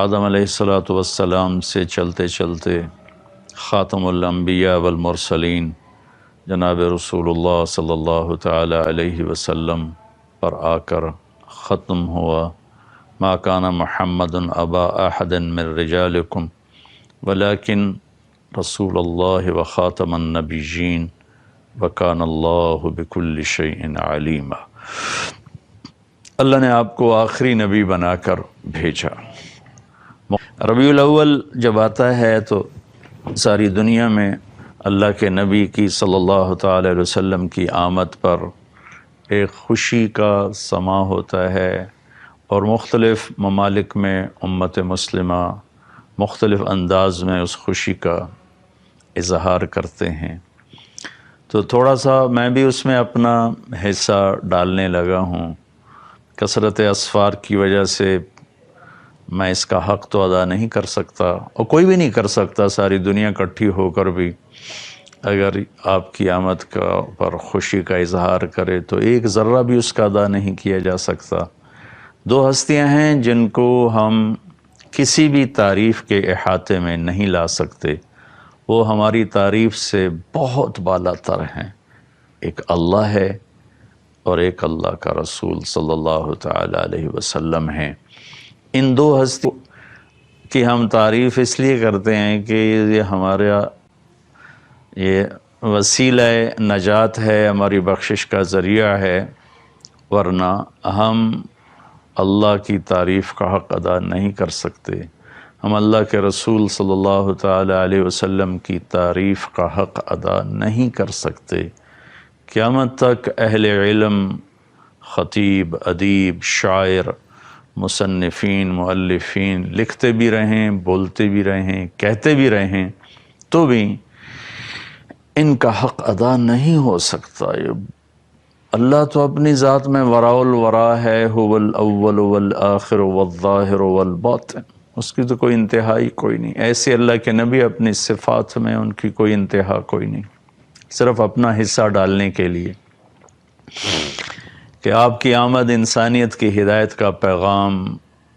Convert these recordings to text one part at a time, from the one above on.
آدم علیہ الصلوۃ والسلام سے چلتے چلتے خاتم الانبیاء والمرسلین جناب رسول اللہ صلی اللہ تعالی علیہ وسلم پر آ کر ختم ہوا، ما کان محمد ابا احد من رجالکم ولکن رسول اللہ و خاتم النبیین وکان اللہ بکل شیء علیما۔ اللہ نے آپ کو آخری نبی بنا کر بھیجا۔ ربیع الاول جب آتا ہے تو ساری دنیا میں اللہ کے نبی کی صلی اللہ تعالی علیہ وسلم کی آمد پر ایک خوشی کا سما ہوتا ہے، اور مختلف ممالک میں امت مسلمہ مختلف انداز میں اس خوشی کا اظہار کرتے ہیں۔ تو تھوڑا سا میں بھی اس میں اپنا حصہ ڈالنے لگا ہوں۔ کثرت اسفار کی وجہ سے میں اس کا حق تو ادا نہیں کر سکتا، اور کوئی بھی نہیں کر سکتا، ساری دنیا اکٹھی ہو کر بھی اگر آپ کی آمد کا پر خوشی کا اظہار کرے تو ایک ذرہ بھی اس کا ادا نہیں کیا جا سکتا۔ دو ہستیاں ہیں جن کو ہم کسی بھی تعریف کے احاطے میں نہیں لا سکتے، وہ ہماری تعریف سے بہت بالا تر ہیں، ایک اللہ ہے اور ایک اللہ کا رسول صلی اللہ تعالی علیہ وسلم ہیں۔ ان دو ہستیوں کی ہم تعریف اس لیے کرتے ہیں کہ یہ ہمارا یہ وسیلہ نجات ہے، ہماری بخشش کا ذریعہ ہے، ورنہ ہم اللہ کی تعریف کا حق ادا نہیں کر سکتے، ہم اللہ کے رسول صلی اللہ تعالی علیہ وسلم کی تعریف کا حق ادا نہیں کر سکتے۔ قیامت تک اہل علم، خطیب، ادیب، شاعر، مصنفین، مؤلفین لکھتے بھی رہیں، بولتے بھی رہیں، کہتے بھی رہیں، تو بھی ان کا حق ادا نہیں ہو سکتا۔ اللہ تو اپنی ذات میں وراء الورا ہے، هو الاول والآخر والظاہر والباطن، اس کی تو کوئی انتہائی کوئی نہیں۔ ایسے اللہ کے نبی اپنی صفات میں ان کی کوئی انتہا کوئی نہیں، صرف اپنا حصہ ڈالنے کے لیے کہ آپ کی آمد انسانیت کی ہدایت کا پیغام،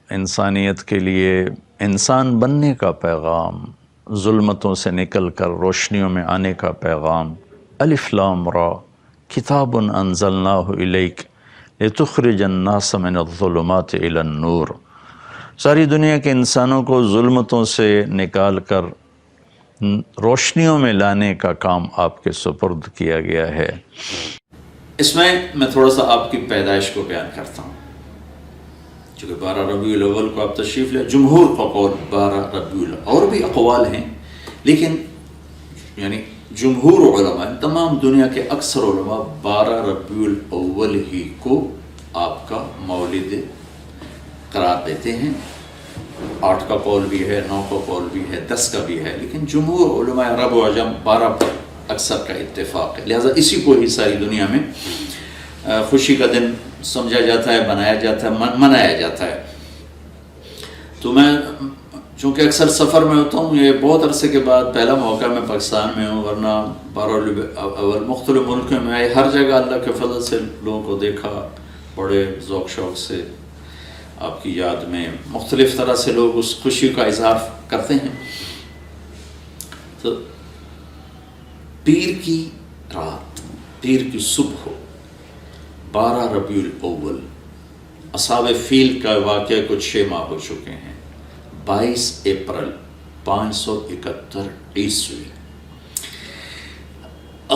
انسانیت کے لیے انسان بننے کا پیغام، ظلمتوں سے نکل کر روشنیوں میں آنے کا پیغام۔ الف لام را کتاب انزلناہ الیک لتخرج الناس من الظلمات الی النور، ساری دنیا کے انسانوں کو ظلمتوں سے نکال کر روشنیوں میں لانے کا کام آپ کے سپرد کیا گیا ہے۔ اس میں تھوڑا سا آپ کی پیدائش کو بیان کرتا ہوں، چونکہ 12 ربیع الاول کو آپ تشریف لے، جمہور کا قول 12 ربیع الاول، اور بھی اقوال ہیں، لیکن یعنی جمہور علماء، تمام دنیا کے اکثر علماء 12 ربیع الاول ہی کو آپ کا مولد قرار دیتے ہیں۔ 8 کا قول بھی ہے، 9 کا قول بھی ہے، 10 کا بھی ہے، لیکن جمہور علماء عرب و عجم 12 پر اکثر کا اتفاق ہے، لہٰذا اسی کو ہی ساری دنیا میں خوشی کا دن سمجھا جاتا ہے، بنایا جاتا ہے، منایا جاتا ہے۔ تو میں چونکہ اکثر سفر میں ہوتا ہوں، یہ بہت عرصے کے بعد پہلا موقع میں پاکستان میں ہوں، ورنہ 12 ربیع الاول مختلف ملکوں میں آئے، ہر جگہ اللہ کے فضل سے لوگوں کو دیکھا، بڑے ذوق شوق سے آپ کی یاد میں مختلف طرح سے لوگ اس خوشی کا اظہار کرتے ہیں۔ تو پیر کی رات، پیر کی صبح، 12 ربیع الاول، اصحاب فیل کا واقعہ کچھ 6 ماہ ہو چکے ہیں، 22 اپریل 571 عیسوی،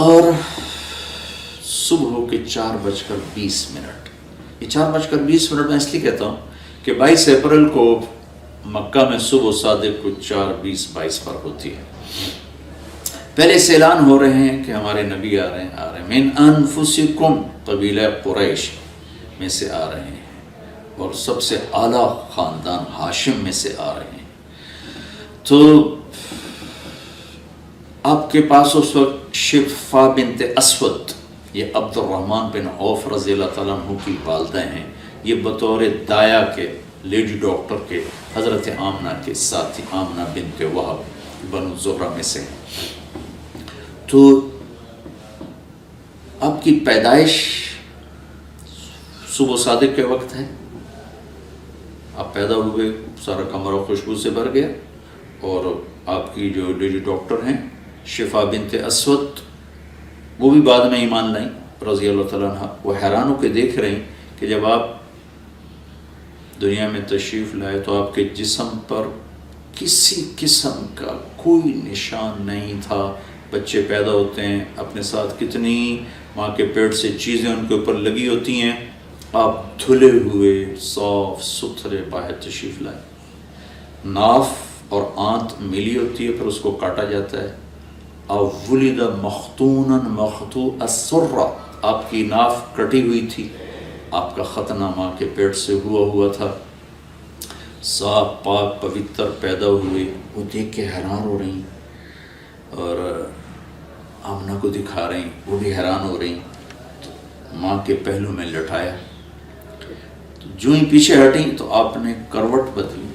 اور صبح کے 4:20۔ یہ 4:20 میں اس لیے کہتا ہوں کہ 22 اپریل کو مکہ میں صبح صادق کو 4:20-22 پر ہوتی ہے۔ پہلے سے اعلان ہو رہے ہیں کہ ہمارے نبی آ رہے ہیں، من انفسکم، قبیلہ قریش میں سے آ رہے ہیں، اور سب سے اعلیٰ خاندان ہاشم میں سے آ رہے ہیں۔ تو آپ کے پاس اس وقت شفا بنت اسود، یہ عبد الرحمن بن عوف رضی اللہ تعالیٰ عنہ کی والدہ ہیں، یہ بطور دایا کے، لیڈی ڈاکٹر کے، حضرت آمنہ کے ساتھی، آمنہ بنت وہب بنو زہرہ میں سے ہیں۔ تو آپ کی پیدائش صبح صادق کے وقت ہے، آپ آپ پیدا ہوئے سارا کمرہ خوشبو سے بھر گیا، اور آپ کی جو لیڈی ڈاکٹر ہیں شفا بنت اسود، وہ بھی بعد میں ایمان لائیں رضی اللہ تعالیٰ عنہ، وہ حیران ہو کے دیکھ رہے ہیں کہ جب آپ دنیا میں تشریف لائے تو آپ کے جسم پر کسی قسم کا کوئی نشان نہیں تھا۔ بچے پیدا ہوتے ہیں، اپنے ساتھ کتنی ماں کے پیٹ سے چیزیں ان کے اوپر لگی ہوتی ہیں، آپ دھلے ہوئے صاف ستھرے باہر تشریف لائے۔ ناف اور آنت ملی ہوتی ہے، پھر اس کو کاٹا جاتا ہے۔ ولد مختونا مقطوع السرہ، آپ کی ناف کٹی ہوئی تھی، آپ کا ختنہ ماں کے پیٹ سے ہوا تھا، صاف پاک پوتر پیدا ہوئے۔ وہ دیکھ کے حیران ہو رہی ہیں اور آمنہ کو دکھا رہی ہیں، وہ بھی حیران ہو رہی ہیں۔ تو ماں کے پہلو میں لٹایا، تو جو ہی پیچھے ہٹیں تو آپ نے کروٹ بدلی،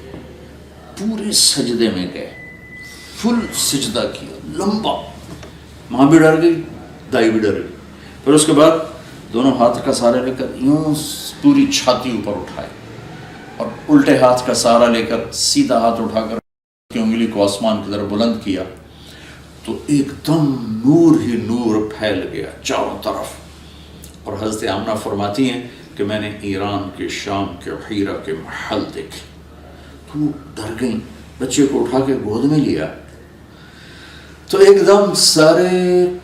پورے سجدے میں گئے، فل سجدہ کیا لمبا۔ ماں بھی ڈر گئی، دائی بھی ڈر گئی۔ پھر اس کے بعد دونوں ہاتھ کا سہارا لے کر یوں پوری چھاتی اوپر اٹھائے، اور الٹے ہاتھ کا سہارا لے کر سیدھا ہاتھ اٹھا کر کی انگلی کو آسمان کی طرف بلند کیا، تو ایک دم نور ہی نور پھیل گیا چاروں طرف۔ اور حضرت آمنہ فرماتی ہیں کہ میں نے ایران کے، شام کے، حیرہ کے محل دیکھے، تو وہ ڈر گئیں، بچے کو اٹھا کے گود میں لیا، تو ایک دم سارے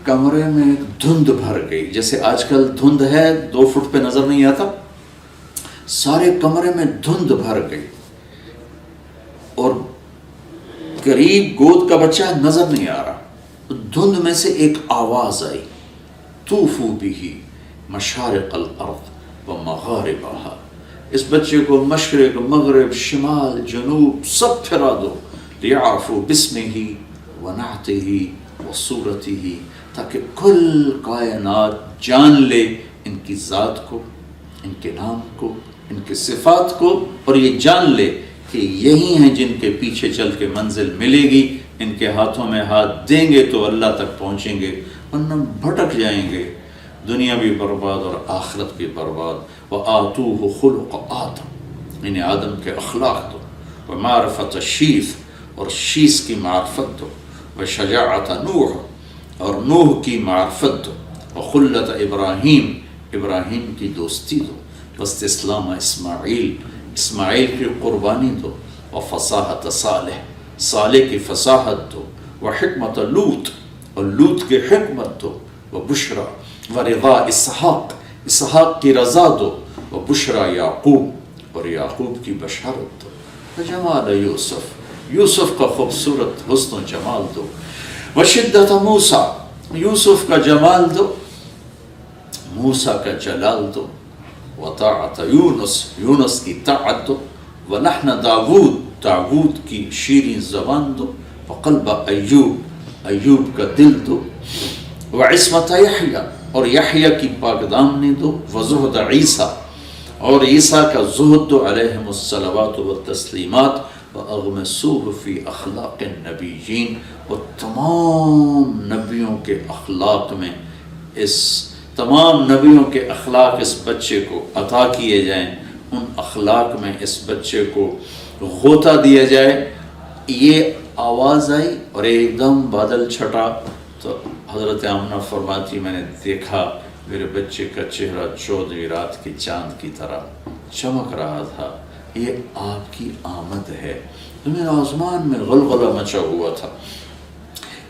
کمرے میں ایک دھند بھر گئی، جیسے آج کل دھند ہے 2 فٹ پہ نظر نہیں آتا، سارے کمرے میں دھند بھر گئی، اور قریب گود کا بچہ نظر نہیں آ رہا۔ دھند میں سے ایک آواز آئی، طوفوا بہ مشارق الارض و مغاربہا، اس بچے کو مشرق، مغرب، شمال، جنوب سب پھرا دو، لیعرفوا باسمہ و نعتہ و صورتہ، تاکہ کل کائنات جان لے ان کی ذات کو، ان کے نام کو، ان کی صفات کو، اور یہ جان لے کہ یہی ہیں جن کے پیچھے چل کے منزل ملے گی، ان کے ہاتھوں میں ہاتھ دیں گے تو اللہ تک پہنچیں گے، ورنہ بھٹک جائیں گے، دنیا بھی برباد اور آخرت بھی برباد۔ وآتوہ خلق آدم، انہیں آدم کے اخلاق دو، ومعرفت شیث، اور شیث کی معرفت دو، وشجاعت نوح، اور نوح کی معرفت دو، وخلت ابراہیم، ابراہیم کی دوستی دو، واستسلام اسماعیل، اسماعیل کی قربانی دو، وفصاحت صالح، صالح کی فصاحت دو، وحکمت لوط، اور لوط کی حکمت دو، وبشرا ورضا اسحاق، اسحاق کی رضا دو، وبشرا یعقوب، اور یعقوب کی بشارت دو، وجمال یوسف، یوسف کا خوبصورت حسن و جمال دو، وشدت موسیٰ، یوسف کا جمال دو، موسیٰ کا جلال دو، وطاعت یونس، یونس کی طاعت دو، ولحن داود، داود کی شیریں زبان دو، وقلب ایوب، ایوب کا دل دو، وعصمت یحییٰ، اور یحییٰ کی پاک دامنی دو، وزہد عیسیٰ، اور عیسیٰ کا زہد دو، علیہم الصلوات والتسلیمات، وَأَغْمَسُوهُ فِي أَخْلَاقِ النَّبِيِّينَ، اور تمام نبیوں کے اخلاق میں، اس تمام نبیوں کے اخلاق اس بچے کو عطا کیے جائیں، ان اخلاق میں اس بچے کو غوطہ دیا جائے۔ یہ آواز آئی اور ایک دم بادل چھٹا، تو حضرت آمنہ فرماتی میں نے دیکھا میرے بچے کا چہرہ 14ویں رات کی چاند کی طرح چمک رہا تھا، یہ آپ کی آمد ہے۔ تمہیں آسمان میں غلغلہ مچا ہوا تھا،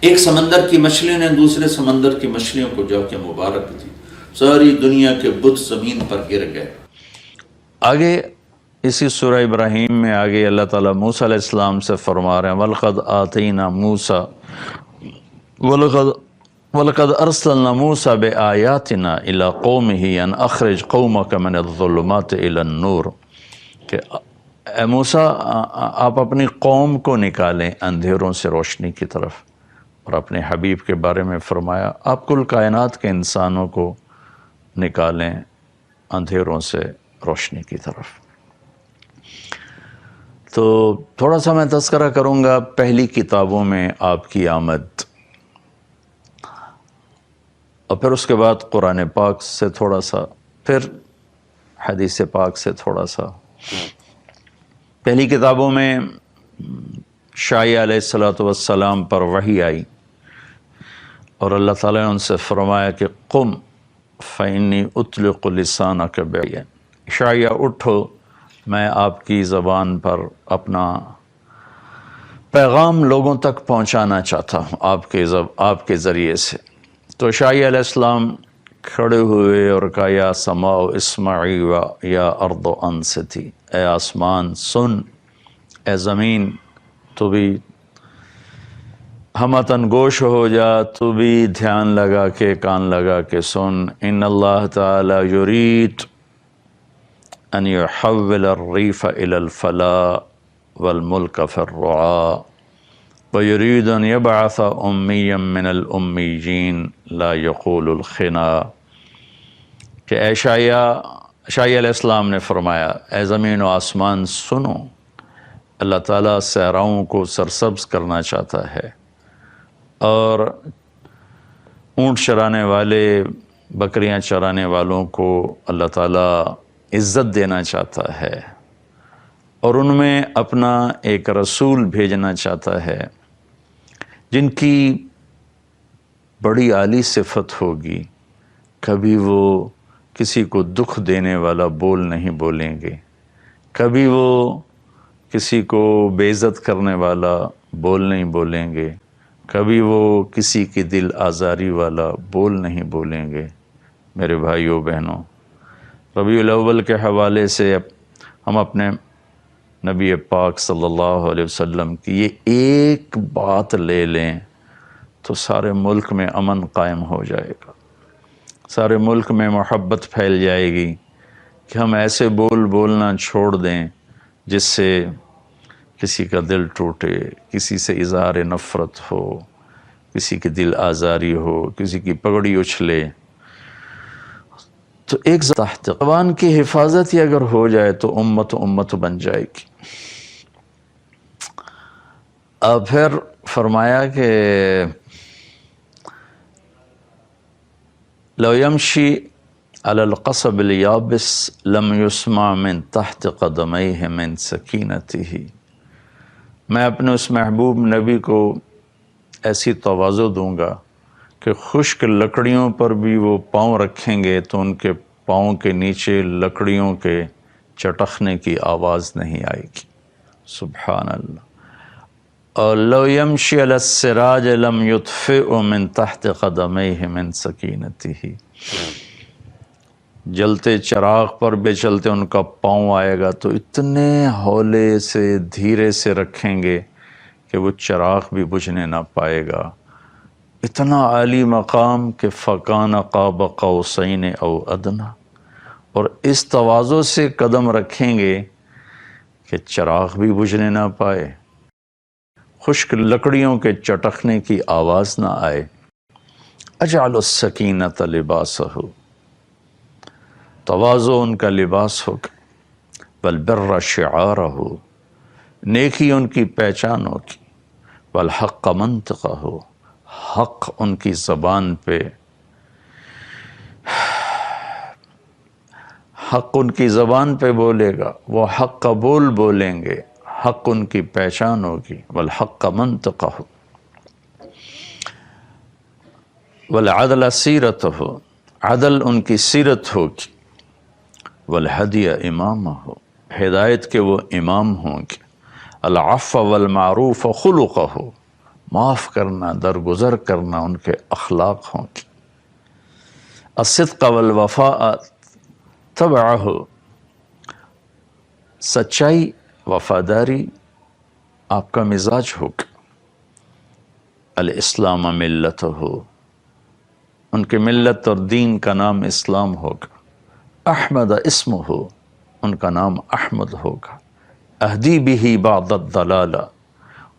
ایک سمندر کی مچھلیوں نے دوسرے سمندر کی مچھلیوں کو جا کے مبارک دی، ساری دنیا کے بت زمین پر گر گئے۔ آگے اسی سورہ ابراہیم میں آگے اللہ تعالیٰ موسیٰ علیہ السلام سے فرما رہے ہیں وَلَقَدْ آتَيْنَا مُوسَى وَلَقَدْ أَرْسَلْنَا مُوسَى بِآيَاتِنَا إِلَىٰ قَوْمِهِ أَنْ أَخْرِجْ قَوْمَكَ مِنَ الظُّلُمَاتِ إِلَى النُّورِ، کہ اے موسیٰ آپ اپنی قوم کو نکالیں اندھیروں سے روشنی کی طرف، اور اپنے حبیب کے بارے میں فرمایا آپ کل کائنات کے انسانوں کو نکالیں اندھیروں سے روشنی کی طرف۔ تو تھوڑا سا میں تذکرہ کروں گا پہلی کتابوں میں آپ کی آمد، اور پھر اس کے بعد قرآن پاک سے تھوڑا سا، پھر حدیث پاک سے تھوڑا سا۔ پہلی کتابوں میں شاعیہ علیہ الصلوۃ والسلام پر وحی آئی اور اللہ تعالیٰ نے ان سے فرمایا کہ قم فإنی اطلق لسانک بعین، شاعیہ اٹھو، میں آپ کی زبان پر اپنا پیغام لوگوں تک پہنچانا چاہتا ہوں آپ کے ذریعے سے۔ تو شاعیہ علیہ السلام کھڑے ہوئے اور کہا یا سماء اسمعی و یا ارض انصتی، اے آسمان سن، اے زمین تو بھی ہمتن گوش ہو جا، تو بھی دھیان لگا کے کان لگا کے سن۔ ان اللہ تعالی یرید ان یحول الریف الی الفلاح والملک فی الرعاء ویرید ان یبعث امیا من الامیین لا یقول الخنا، کہ اے شاعیہ علیہ السلام نے فرمایا اے زمین و آسمان سنو، اللہ تعالیٰ صحراؤں کو سرسبز کرنا چاہتا ہے اور اونٹ چرانے والے، بکریاں چرانے والوں کو اللہ تعالیٰ عزت دینا چاہتا ہے اور ان میں اپنا ایک رسول بھیجنا چاہتا ہے جن کی بڑی عالی صفت ہوگی، کبھی وہ کسی کو دکھ دینے والا بول نہیں بولیں گے، کبھی وہ کسی کو بے عزت کرنے والا بول نہیں بولیں گے، کبھی وہ کسی کی دل آزاری والا بول نہیں بولیں گے۔ میرے بھائیوں بہنوں، ربیع الاول کے حوالے سے ہم اپنے نبی پاک صلی اللہ علیہ وسلم کی یہ ایک بات لے لیں تو سارے ملک میں امن قائم ہو جائے گا، سارے ملک میں محبت پھیل جائے گی کہ ہم ایسے بولنا چھوڑ دیں جس سے کسی کا دل ٹوٹے، کسی سے اظہار نفرت ہو، کسی کی دل آزاری ہو، کسی کی پگڑی اچھلے۔ تو ایک تحت زبان کی حفاظت ہی اگر ہو جائے تو امت بن جائے گی۔ اب پھر فرمایا کہ لو یمشی علی القصب الیابس لم یسمع من تحت قدمیہ من سکینتہ، میں اپنے اس محبوب نبی کو ایسی تواضع دوں گا کہ خشک لکڑیوں پر بھی وہ پاؤں رکھیں گے تو ان کے پاؤں کے نیچے لکڑیوں کے چٹخنے کی آواز نہیں آئے گی۔ سبحان اللہ۔ اور لو یمشی علی السراج لم یطفئ من تحت قدمیہ من سکینتہ، جلتے چراغ پر بھی چلتے ان کا پاؤں آئے گا تو اتنے ہولے سے دھیرے سے رکھیں گے کہ وہ چراغ بھی بجھنے نہ پائے گا۔ اتنا عالی مقام کہ فَكَانَ قَابَ قَوْسَيْنِ أَوْ أَدْنَىٰ، اور اس تواضع سے قدم رکھیں گے کہ چراغ بھی بجھنے نہ پائے، خشک لکڑیوں کے چٹخنے کی آواز نہ آئے۔ اجعل السکینۃ لباسہ، تواضع ان کا لباس ہوگا، والبر شعارہ، نیکی ان کی پہچان ہوگی، والحق منطقہ، حق ان کی زبان پہ، حق ان کی زبان پہ بولے گا، وہ حق کا بول بولیں گے، حق ان کی پہچان ہوگی، والحق منطقہ، والعدل سیرتہ، عدل ان کی سیرت ہوگی، والہدی امامہ، ہدایت کے وہ امام ہوں گے، العفو والمعروف خلقہ، معاف کرنا، درگزر کرنا ان کے اخلاق ہوں گے، الصدق والوفاء تبعہ، سچائی وفاداری آپ کا مزاج ہوگا، الاسلام ملتہ، ان کے ملت اور دین کا نام اسلام ہوگا، احمد اسمہ، ان کا نام احمد ہوگا، اہدی بہ بعد الضلالہ،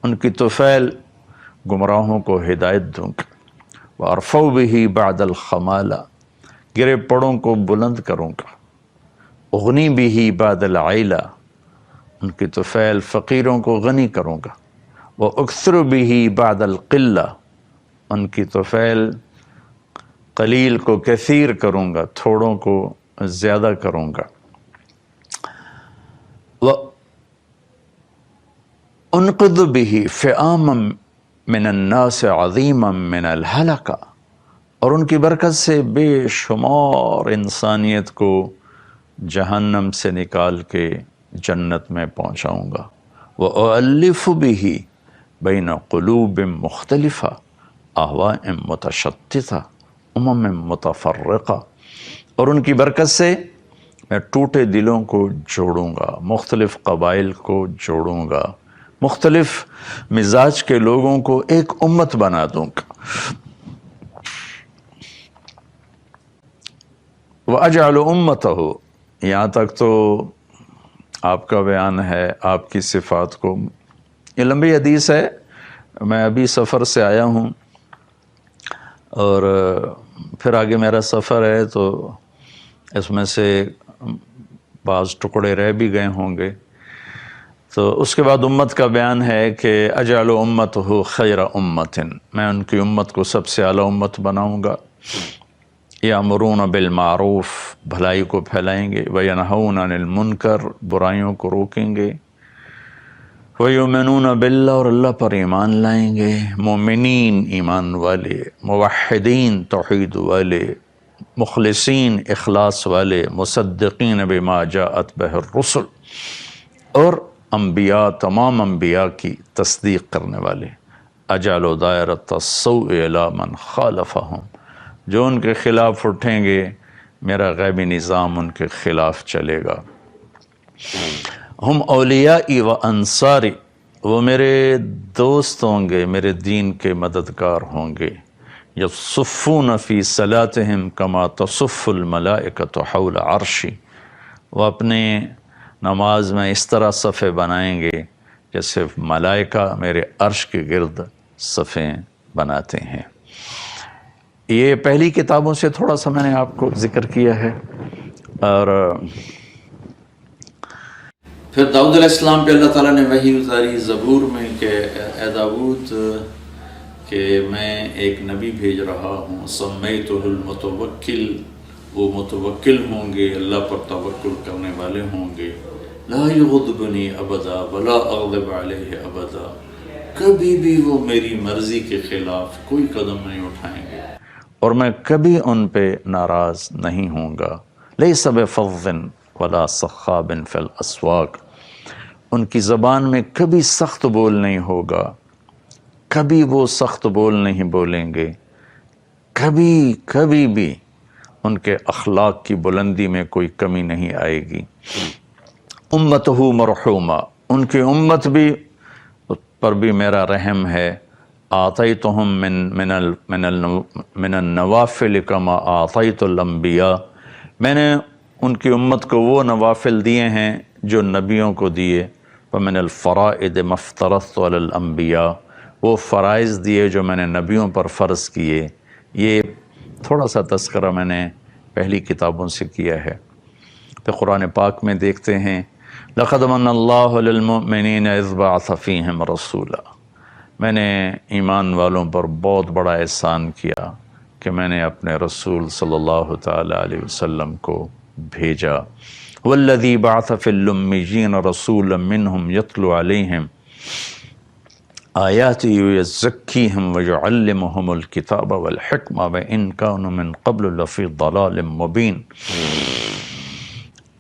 ان کی طفیل گمراہوں کو ہدایت دوں گا، وارفع بہ بعد الخمالہ، گرے پڑوں کو بلند کروں گا، اغنی بہ بعد العیلہ، ان کی طفیل فقیروں کو غنی کروں گا، واکثر بہ بعد القلہ، ان کی طفیل قلیل کو کثیر کروں گا، تھوڑوں کو زیادہ کروں گا، انقذ به فئاما من الناس عظیما من الحلقہ، اور ان کی برکت سے بے شمار انسانیت کو جہنم سے نکال کے جنت میں پہنچاؤں گا۔ وَأُؤَلِّفُ بِهِ بَيْنَ قُلُوبٍ مُخْتَلِفَةٍ أَهْوَاءٍ مُتَشَتِّتَةٍ أُمَمٍ مُتَفَرِّقَةٍ، اور ان کی برکت سے میں ٹوٹے دلوں کو جوڑوں گا، مختلف قبائل کو جوڑوں گا، مختلف مزاج کے لوگوں کو ایک امت بنا دوں گا۔ وَأَجْعَلُ أُمَّتَهُ، یہاں تک تو آپ کا بیان ہے آپ کی صفات کو، یہ لمبی حدیث ہے، میں ابھی سفر سے آیا ہوں اور پھر آگے میرا سفر ہے، تو اس میں سے بعض ٹکڑے رہ بھی گئے ہوں گے۔ تو اس کے بعد امت کا بیان ہے کہ اجعل امتہ خیر امت، میں ان کی امت کو سب سے اعلیٰ امت بناؤں گا۔ یامرون بالمعروف، بھلائی کو پھیلائیں گے، وینہون عن المنکر، برائیوں کو روکیں گے، ویؤمنون باللہ، اور اللہ پر ایمان لائیں گے، مومنین ایمان والے، موحدین توحید والے، مخلصین اخلاص والے، مصدقین بما جاءت بہ الرسل، اور انبیاء تمام انبیاء کی تصدیق کرنے والے۔ اجعل دائرۃ السوء الی من خالفہم، جو ان کے خلاف اٹھیں گے میرا غیبی نظام ان کے خلاف چلے گا۔ ہم اولیائی و انصاری، وہ میرے دوست ہوں گے، میرے دین کے مددگار ہوں گے۔ یصفون فی صلاتہم کما تصف الملائکۃ حول عرشی، وہ اپنے نماز میں اس طرح صفیں بنائیں گے جیسے ملائکہ میرے عرش کے گرد صفیں بناتے ہیں۔ یہ پہلی کتابوں سے تھوڑا سا میں نے آپ کو ذکر کیا ہے۔ اور پھر داؤد علیہ السلام پہ اللہ تعالیٰ نے وحی اتاری زبور میں کہ اے داؤد، کہ میں ایک نبی بھیج رہا ہوں، سمیتہ المتوکل، وہ متوکل ہوں گے، اللہ پر توکل کرنے والے ہوں گے۔ لا یغضبنی ابدا ولا اغضب علیہ ابدا، کبھی بھی وہ میری مرضی کے خلاف کوئی قدم نہیں اٹھائیں گے اور میں کبھی ان پہ ناراض نہیں ہوں گا۔ لیس بفظ ولا صخاب فی الاسواق، ان کی زبان میں کبھی سخت بول نہیں ہوگا، کبھی وہ سخت بول نہیں بولیں گے، کبھی بھی ان کے اخلاق کی بلندی میں کوئی کمی نہیں آئے گی۔ امتہ مرحومہ، ان کی امت بھی پر بھی میرا رحم ہے۔ آتیتہم من النوافل کما آتیت الانبیاء، میں نے ان کی امت کو وہ نوافل دیے ہیں جو نبیوں کو دیے۔ ومن الفرائض ما افترضت علی الانبیاء، وہ فرائض دیے جو میں نے نبیوں پر فرض کیے۔ یہ تھوڑا سا تذکرہ میں نے پہلی کتابوں سے کیا ہے۔ پھر قرآن پاک میں دیکھتے ہیں لقد من اللہ علی المؤمنین اذ بعث فیہم رسولا، میں نے ایمان والوں پر بہت بڑا احسان کیا کہ میں نے اپنے رسول صلی اللہ تعالی علیہ وسلم کو بھیجا۔ والذی بعث فی الامیین رسولا منہم یتلو علیہم آیاتی ویزکیہم ویعلمہم الکتاب والحکمہ وان کانوا من قبل لفی ضلال مبین،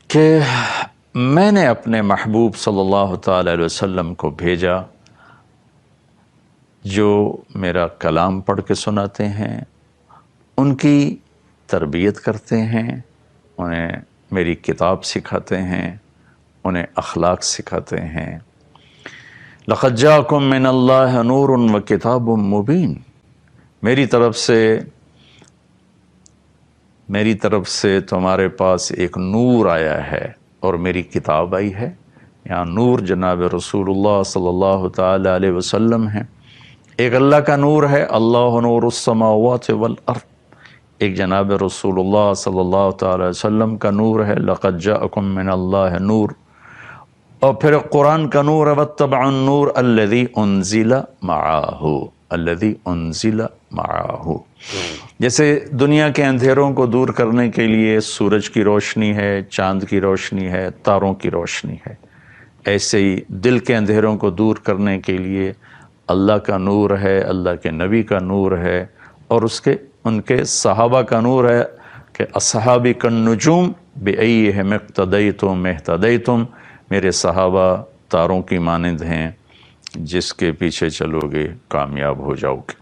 کہ میں نے اپنے محبوب صلی اللہ تعالی علیہ وسلم کو بھیجا جو میرا کلام پڑھ کے سناتے ہیں، ان کی تربیت کرتے ہیں، انہیں میری کتاب سکھاتے ہیں، انہیں اخلاق سکھاتے ہیں۔ لقد جاءکم من اللہ نور و کتاب مبین، میری طرف سے تمہارے پاس ایک نور آیا ہے اور میری کتاب آئی ہے۔ یہاں نور جناب رسول اللہ صلی اللہ تعالی علیہ وسلم ہیں۔ ایک اللہ کا نور ہے، اللہ نور السماوات والارض، ایک جناب رسول اللہ صلی اللہ تعالی علیہ وسلم کا نور ہے، لقد جاءکم من اللہ نور، اور پھر قرآن کا نور ہے، واتبعوا النور الذی انزل معہ، جیسے دنیا کے اندھیروں کو دور کرنے کے لیے سورج کی روشنی ہے، چاند کی روشنی ہے، تاروں کی روشنی ہے، ایسے ہی دل کے اندھیروں کو دور کرنے کے لیے اللہ کا نور ہے، اللہ کے نبی کا نور ہے، اور ان کے صحابہ کا نور ہے کہ اصحابی کالنجوم بأیہم اقتدیتم اہتدیتم، میرے صحابہ تاروں کی مانند ہیں، جس کے پیچھے چلو گے کامیاب ہو جاؤ گے۔